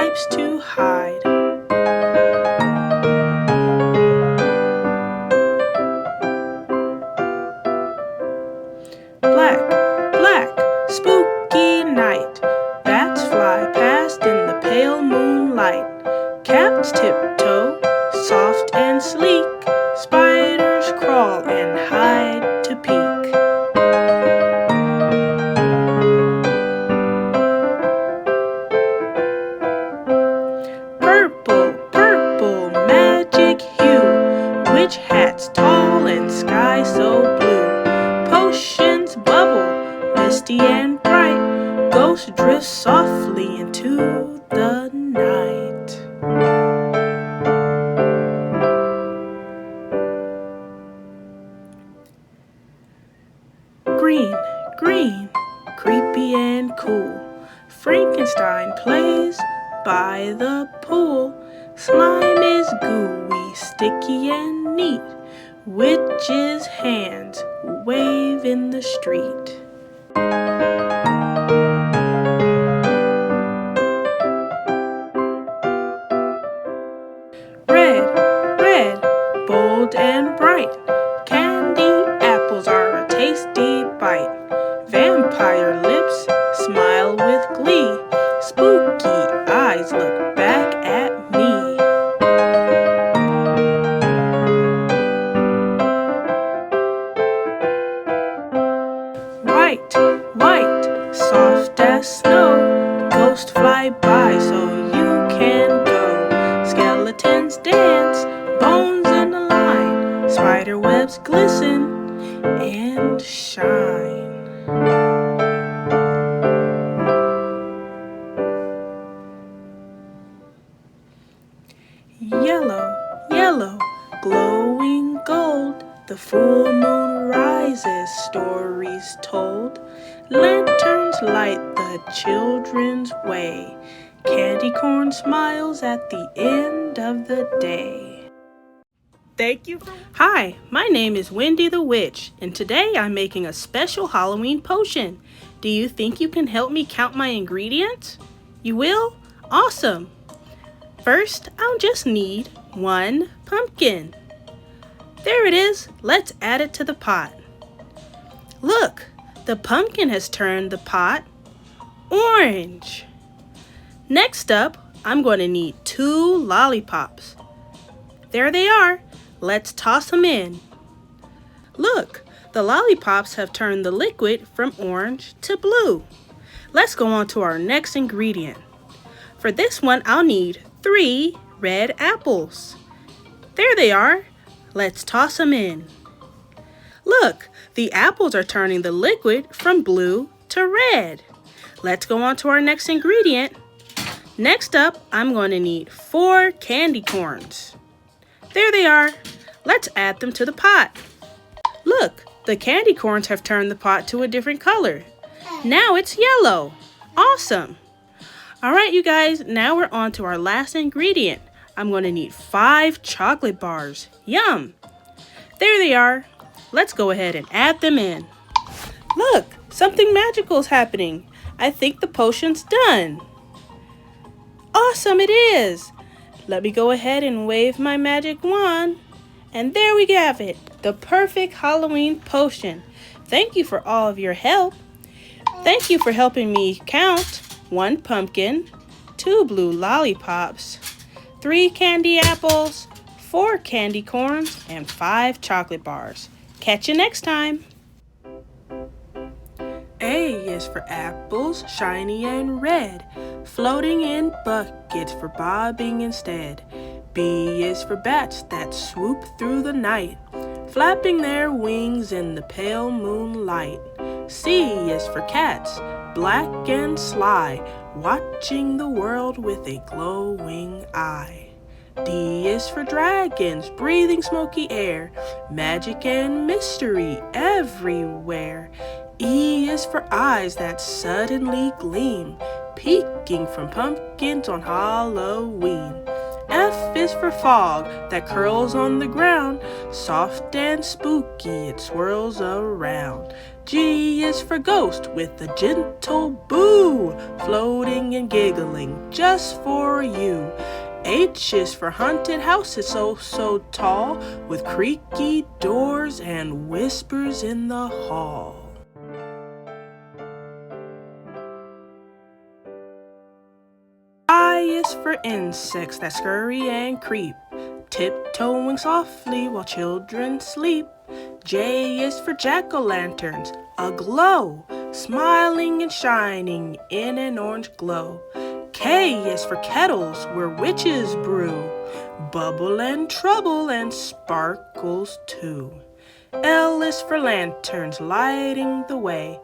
stripes to hide. Black, black, spooky night. Bats fly past in the pale moonlight. Cats tiptoe, soft and sleek. Spiders crawl and hide to peek. Purple, purple, magic hue. Witch hats tall and sky so blue. Potions bubble, misty and bright. Ghosts drift softly into the night. Green, green, creepy and cool. Frankenstein plays by the pool. Slime is gooey, sticky and neat. Witches' hands wave in the street. Red, red, bold and bright. Candy apples are a tasty bite. Vampire lips smile with glee. Spooky eyes look back at me. White, white, soft as snow. Ghosts fly by so you can go. Skeletons dance, bones in a line. Spider webs glisten and shine. Yellow, yellow, glowing gold. The full moon rises, stories told. Lanterns light the children's way. Candy corn smiles at the end of the day. Thank you. Hi, my name is Wendy the Witch, and today I'm making a special Halloween potion. Do you think you can help me count my ingredients? You will? Awesome! First, I'll just need 1 pumpkin. There it is. Let's add it to the pot. Look, the pumpkin has turned the pot orange. Next up, I'm going to need 2 lollipops. There they are. Let's toss them in. Look, the lollipops have turned the liquid from orange to blue. Let's go on to our next ingredient. For this one, I'll need 3 red apples. There they are. Let's toss them in. Look, the apples are turning the liquid from blue to red. Let's go on to our next ingredient. Next up, I'm going to need 4 candy corns. There they are. Let's add them to the pot. Look, the candy corns have turned the pot to a different color. Now it's yellow. Awesome. All right, you guys, now we're on to our last ingredient. I'm going to need 5 chocolate bars. Yum! There they are. Let's go ahead and add them in. Look, something magical is happening. I think the potion's done. Awesome, it is. Let me go ahead and wave my magic wand. And there we have it, the perfect Halloween potion. Thank you for all of your help. Thank you for helping me count 1 pumpkin, 2 blue lollipops, 3 candy apples, 4 candy corns, and 5 chocolate bars. Catch you next time. A is for apples, shiny and red, floating in buckets for bobbing instead. B is for bats that swoop through the night, flapping their wings in the pale moonlight. C is for cats, black and sly, watching the world with a glowing eye. D is for dragons, breathing smoky air, magic and mystery everywhere. E is for eyes that suddenly gleam, peeking from pumpkins on Halloween. F is for fog that curls on the ground. Soft and spooky it swirls around. G is for ghost with a gentle boo, floating and giggling just for you. H is for haunted house, it's so tall, with creaky doors and whispers in the hall. I is for insects that scurry and creep, tiptoeing softly while children sleep. J is for jack-o'-lanterns, aglow, smiling and shining in an orange glow. K is for kettles where witches brew, bubble and trouble and sparkles too. L is for lanterns lighting the way,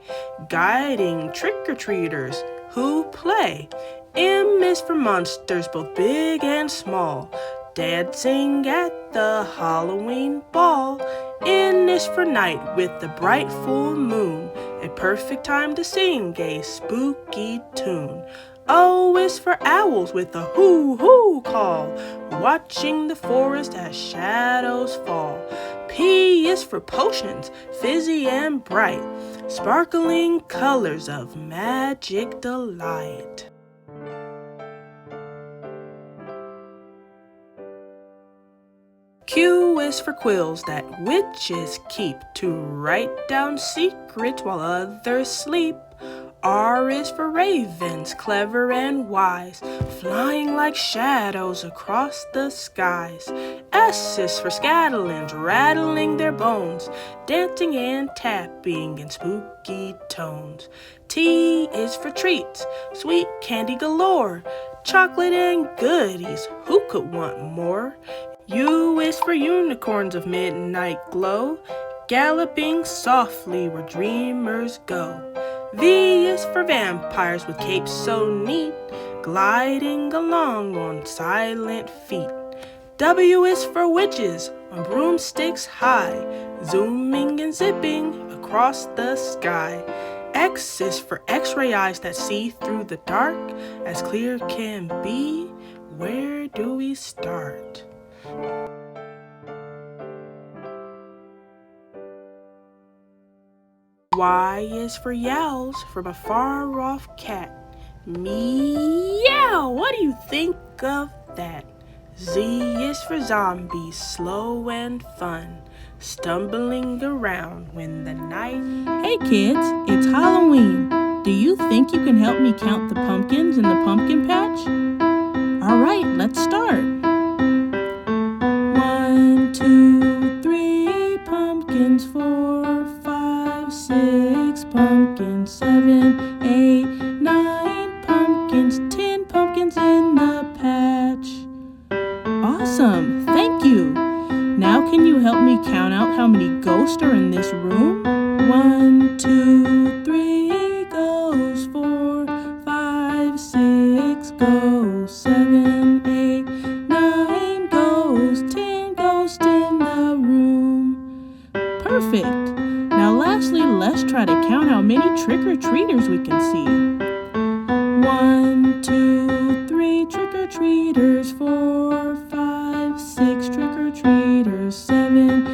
guiding trick-or-treaters who play. M is for monsters both big and small, dancing at the Halloween ball. N is for night with the bright full moon, a perfect time to sing a spooky tune. O is for owls with a hoo-hoo call, watching the forest as shadows fall. P is for potions, fizzy and bright, sparkling colors of magic delight. Q is for quills that witches keep to write down secrets while others sleep. R is for ravens, clever and wise, flying like shadows across the skies. S is for scatolins, rattling their bones, dancing and tapping in spooky tones. T is for treats, sweet candy galore, chocolate and goodies, who could want more? U is for unicorns of midnight glow, galloping softly where dreamers go. V is for vampires with capes so neat, gliding along on silent feet. W is for witches on broomsticks high, zooming and zipping across the sky. X is for X-ray eyes that see through the dark, as clear can be. Where do we start? Y is for yowls from a far-off cat. Meow! What do you think of that? Z is for zombies, slow and fun, stumbling around when the night... Hey kids, it's Halloween. Do you think you can help me count the pumpkins in the pumpkin patch? All right, let's start. 1, 2, 3 pumpkins, 4, 5, 6 pumpkins, 7, 8, 9 pumpkins, 10 pumpkins in the patch. Awesome, thank you. Now can you help me count out how many ghosts are in this room? 1, 2, 3 ghosts, 4, 5, 6 ghosts, 7, 8, 9 ghosts, 10 ghosts in the room. Perfect. Now lastly, let's try to count how many trick-or-treaters we can see. 1, 2, 3 trick-or-treaters, 4, 5, 6 trick-or-treaters, 7,